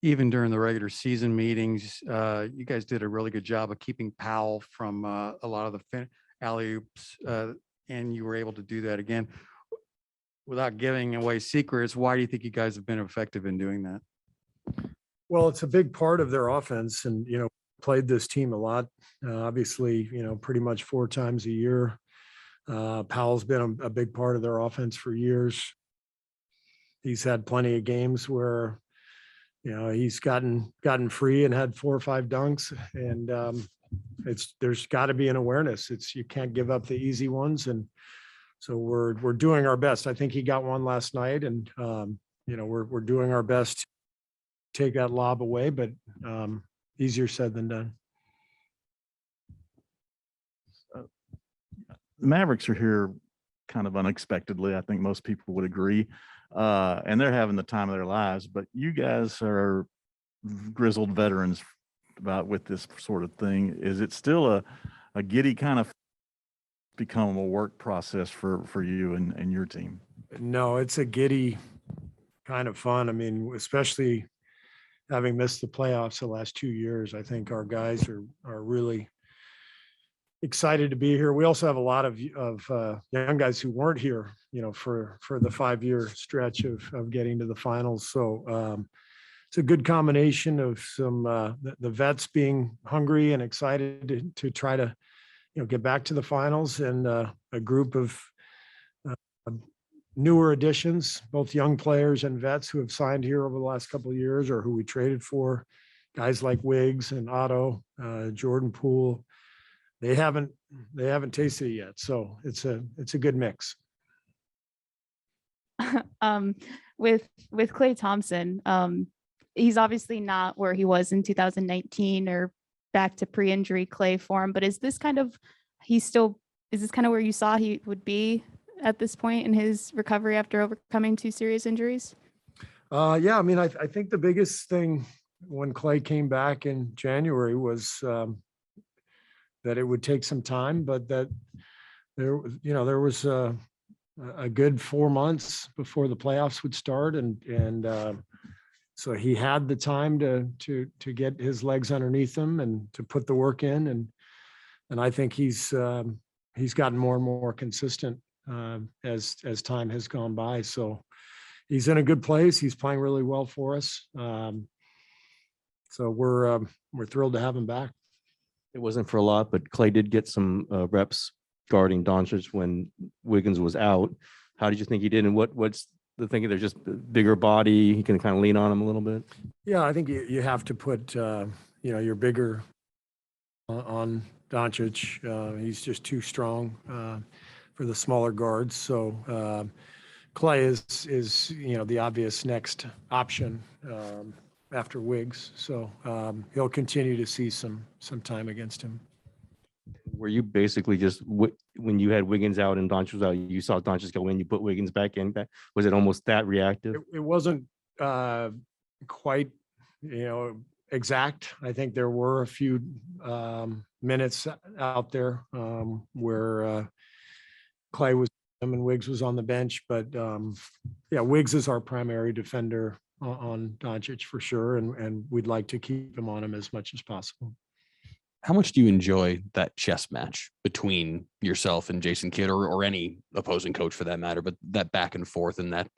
even during the regular season meetings, you guys did a really good job of keeping Powell from a lot of the alley-oops, and you were able to do that again. Without giving away secrets, why do you think you guys have been effective in doing that? Well, it's a big part of their offense, and played this team a lot. Obviously, pretty much 4 times a year. Powell's been a big part of their offense for years. He's had plenty of games where he's gotten free and had 4 or 5 dunks, and there's got to be an awareness. You can't give up the easy ones, and so we're doing our best. I think he got one last night, and we're doing our best to take that lob away, but easier said than done. The Mavericks are here kind of unexpectedly. I think most people would agree. And they're having the time of their lives, but you guys are grizzled veterans with this sort of thing. Is it still a giddy kind of become a work process for you and your team? No, it's a giddy kind of fun. I mean, especially having missed the playoffs the last 2 years, I think our guys are really excited to be here. We also have a lot of young guys who weren't here, for the 5-year stretch of getting to the finals. So it's a good combination of some the vets being hungry and excited to try to get back to the finals, and a group of newer additions, both young players and vets who have signed here over the last couple of years or who we traded for, guys like Wiggs and Otto, Jordan Poole. They haven't tasted it yet, so it's a good mix. With Klay Thompson, he's obviously not where he was in 2019 or back to pre-injury Klay form, but is this kind of where you saw he would be at this point in his recovery after overcoming 2 serious injuries? Yeah, I mean, I think the biggest thing when Klay came back in January was that it would take some time, but that there was a good 4 months before the playoffs would start, and so he had the time to get his legs underneath him and to put the work in, and I think he's gotten more and more consistent as time has gone by. So he's in a good place. He's playing really well for us. So we're thrilled to have him back. It wasn't for a lot, but Klay did get some reps guarding Doncic when Wiggins was out. How did you think he did? And what's the thinking? There's just a bigger body. He can kind of lean on him a little bit. Yeah, I think you have to put your bigger on Doncic. He's just too strong for the smaller guards. So Klay is the obvious next option after Wiggs. So he'll continue to see some time against him. Were you basically just when you had Wiggins out and Doncic was out, you saw Doncic go in, you put Wiggins back in? Was it almost that reactive? It wasn't quite exact. I think there were a few minutes out there where Klay was and Wiggs was on the bench, but Wiggs is our primary defender on Doncic for sure, and we'd like to keep him on him as much as possible. How much do you enjoy that chess match between yourself and Jason Kidd, or any opposing coach for that matter, but that back and forth and that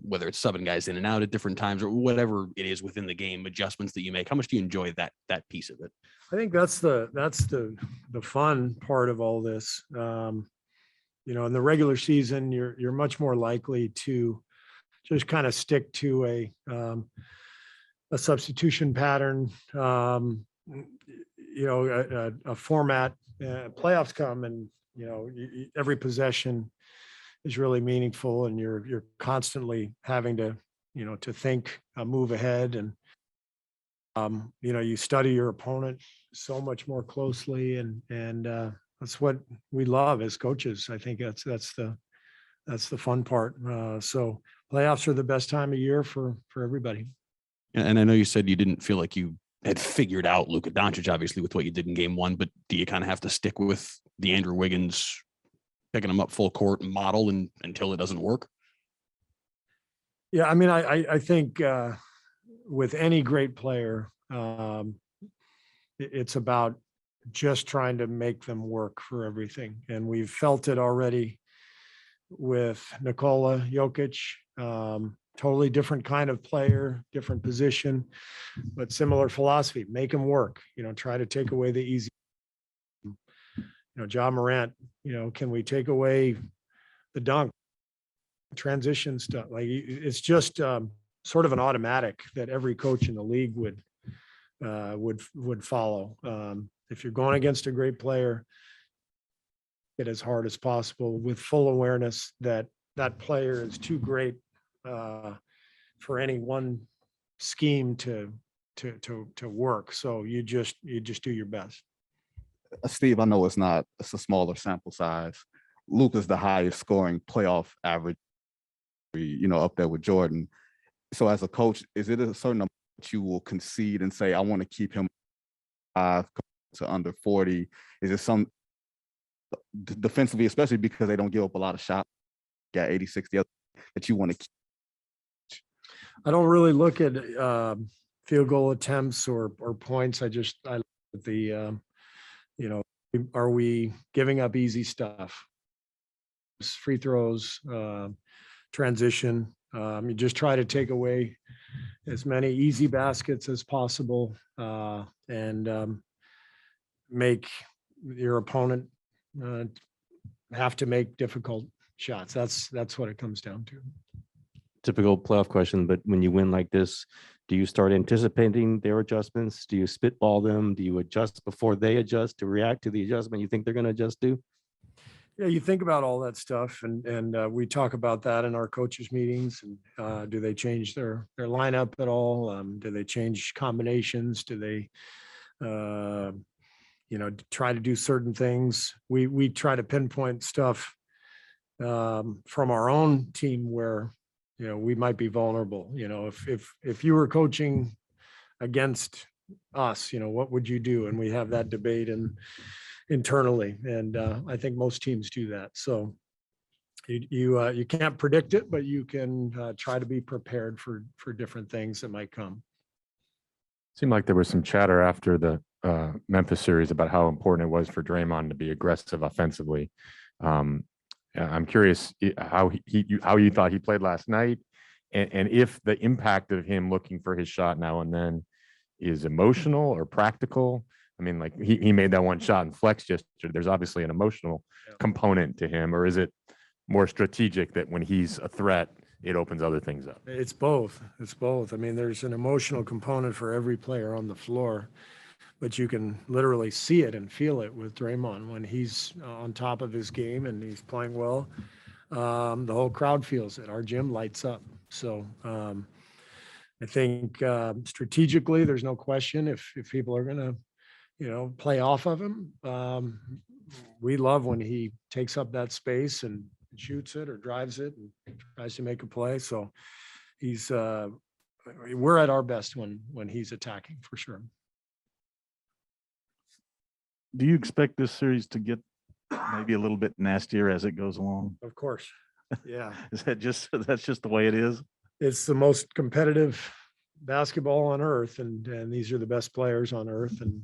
whether it's subbing guys in and out at different times or whatever it is within the game, adjustments that you make? How much do you enjoy that piece of it? I think that's the fun part of all this. In the regular season, you're much more likely to just kind of stick to a substitution pattern, a format. Playoffs come, and every possession is really meaningful, and you're constantly having to think a move ahead, and you study your opponent so much more closely, and that's what we love as coaches. I think that's the fun part. So playoffs are the best time of year for everybody. And I know you said you didn't feel like you had figured out Luka Doncic, obviously, with what you did in game 1, but do you kind of have to stick with the Andrew Wiggins picking him up full court model until it doesn't work? Yeah, I mean, I think with any great player, it's about just trying to make them work for everything. And we've felt it already with Nikola Jokic, totally different kind of player, different position, but similar philosophy, make him work, try to take away the easy, Ja Morant, can we take away the dunk, transition stuff? Like it's just sort of an automatic that every coach in the league would follow. If you're going against a great player, it as hard as possible with full awareness that that player is too great for any one scheme to work. So you just do your best. Steve, I know it's a smaller sample size. Luka's the highest scoring playoff average, up there with Jordan. So as a coach, is it a certain amount that you will concede and say, I want to keep him 5 to under 40? Is it some defensively, especially because they don't give up a lot of shots, got 80, 60 that you want to keep? I don't really look at field goal attempts or points. I look at the, are we giving up easy stuff? Free throws, transition. You just try to take away as many easy baskets as possible and make your opponent have to make difficult shots. That's what it comes down to. Typical playoff question, but when you win like this, do you start anticipating their adjustments? Do you spitball them? Do you adjust before they adjust to react to the adjustment you think they're going to adjust to? Yeah, you think about all that stuff, and we talk about that in our coaches' meetings. And do they change their lineup at all? Do they change combinations? Do they, try to do certain things? We try to pinpoint stuff from our own team where we might be vulnerable. If you were coaching against us, what would you do? And we have that debate internally, and I think most teams do that. So you can't predict it, but you can try to be prepared for different things that might come. Seemed like there was some chatter after the Memphis series about how important it was for Draymond to be aggressive offensively. I'm curious how you thought he played last night, and if the impact of him looking for his shot now and then is emotional or practical. I mean, like he made that one shot in flex yesterday. There's obviously an emotional component to him, or is it more strategic that when he's a threat, it opens other things up? It's both. I mean, there's an emotional component for every player on the floor, but you can literally see it and feel it with Draymond when he's on top of his game and he's playing well. The whole crowd feels it. Our gym lights up. So I think strategically, there's no question if people are going to play off of him. We love when he takes up that space and shoots it or drives it and tries to make a play. So we're at our best when he's attacking, for sure. Do you expect this series to get maybe a little bit nastier as it goes along? Of course. Yeah. That's just the way it is? It's the most competitive basketball on earth, and these are the best players on earth, and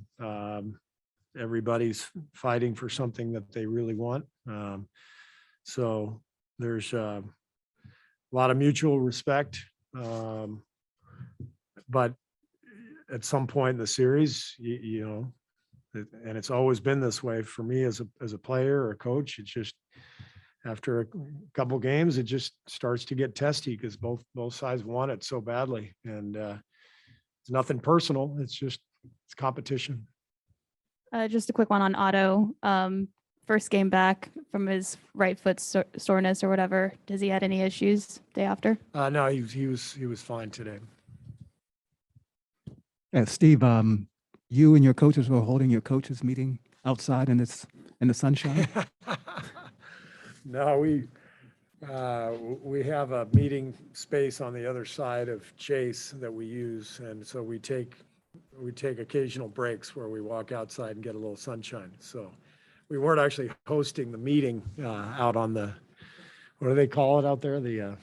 everybody's fighting for something that they really want. So there's a lot of mutual respect, but at some point in the series, and it's always been this way for me as a player or a coach. It's just after a couple games, it just starts to get testy because both sides want it so badly, and it's nothing personal. It's competition. Just a quick one on Otto. First game back from his right foot soreness or whatever. Does he had any issues day after? No, he was fine today. And Steve, you and your coaches were holding your coaches meeting outside in the sunshine. No, we have a meeting space on the other side of Chase that we use, and so we take occasional breaks where we walk outside and get a little sunshine. So we weren't actually hosting the meeting out on the, what do they call it out there? The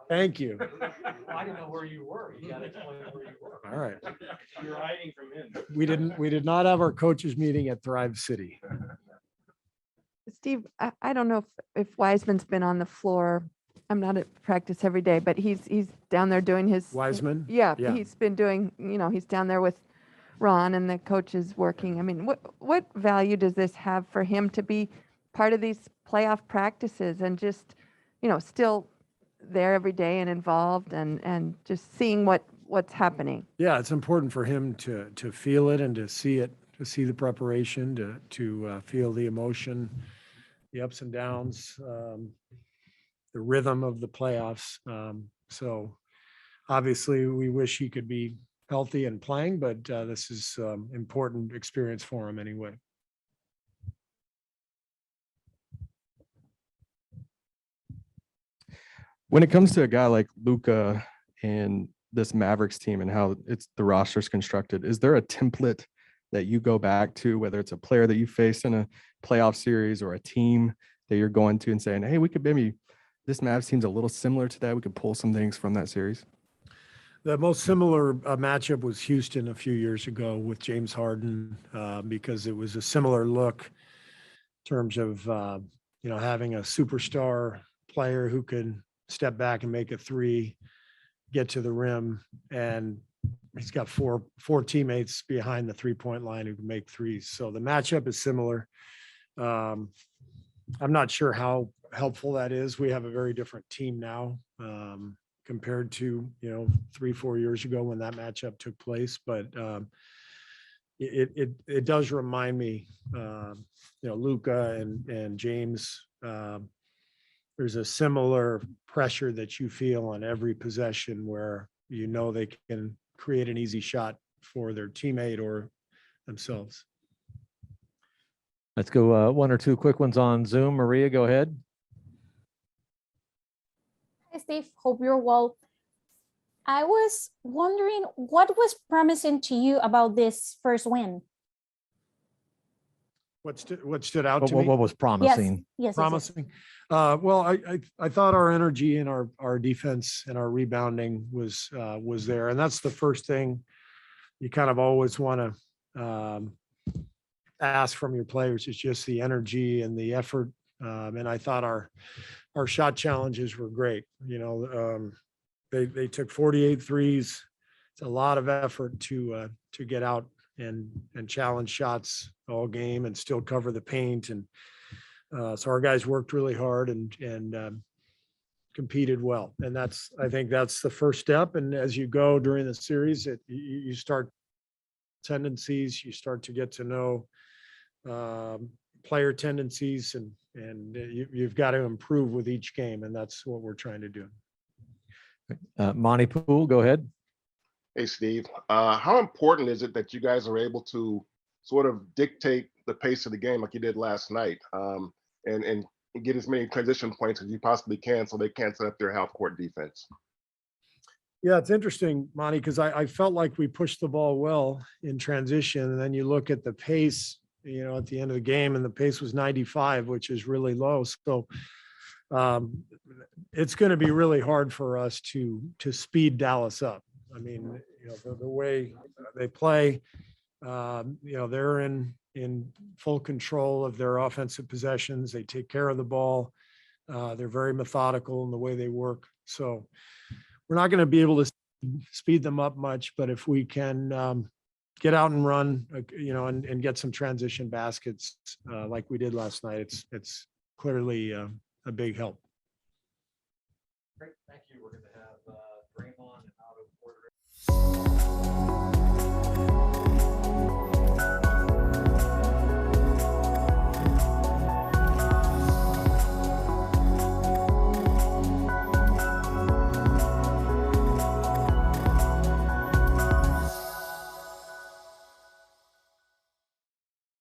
Thank you. I didn't know where you were. You gotta explain where you were. All right. You're hiding from him. We did not have our coaches meeting at Thrive City. Steve, I don't know if Wiseman's been on the floor. I'm not at practice every day, but he's down there doing his. Wiseman? Yeah, Yeah. he's been doing, he's down there with Ron and the coaches working. I mean, what value does this have for him to be part of these playoff practices and just, still there every day and involved and just seeing what's happening? Yeah, it's important for him to feel it and to see it, to see the preparation, to feel the emotion, the ups and downs, the rhythm of the playoffs. So obviously we wish he could be healthy and playing, but this is important experience for him anyway. When it comes to a guy like Luka and this Mavericks team and how the roster's constructed, is there a template that you go back to, whether it's a player that you face in a playoff series or a team that you're going to and saying, hey, we could maybe, this Mavs team's a little similar to that. We could pull some things from that series. The most similar matchup was Houston a few years ago with James Harden because it was a similar look in terms of, having a superstar player who could step back and make a three, get to the rim, and he's got four teammates behind the 3-point line who can make threes. So the matchup is similar. I'm not sure how helpful that is. We have a very different team now compared to 3-4 years ago when that matchup took place. But it does remind me, Luka and James. There's a similar pressure that you feel on every possession where they can create an easy shot for their teammate or themselves. Let's go one or two quick ones on Zoom. Maria, go ahead. Hi, Steve. Hope you're well. I was wondering what was promising to you about this first win? What stood out to me? What was promising? Yes. Promising. Well, I thought our energy and our defense and our rebounding was there, and that's the first thing you kind of always want to ask from your players is just the energy and the effort. And I thought our shot challenges were great. They took 48 threes. It's a lot of effort to get out and challenge shots all game and still cover the paint. And so our guys worked really hard and competed well. And I think that's the first step. And as you go during the series, you start tendencies, you start to get to know player tendencies, and you've got to improve with each game. And that's what we're trying to do. Monty Poole, go ahead. Hey, Steve. How important is it that you guys are able to sort of dictate the pace of the game like you did last night and get as many transition points as you possibly can so they can't set up their half-court defense? Yeah, it's interesting, Monty, because I felt like we pushed the ball well in transition. And then you look at the pace, at the end of the game, and the pace was 95, which is really low. So it's going to be really hard for us to speed Dallas up. I mean, the way they play, they're in full control of their offensive possessions. They take care of the ball. They're very methodical in the way they work. So we're not going to be able to speed them up much, but if we can get out and run, and get some transition baskets like we did last night, it's clearly a big help. Great, thank you. We're going to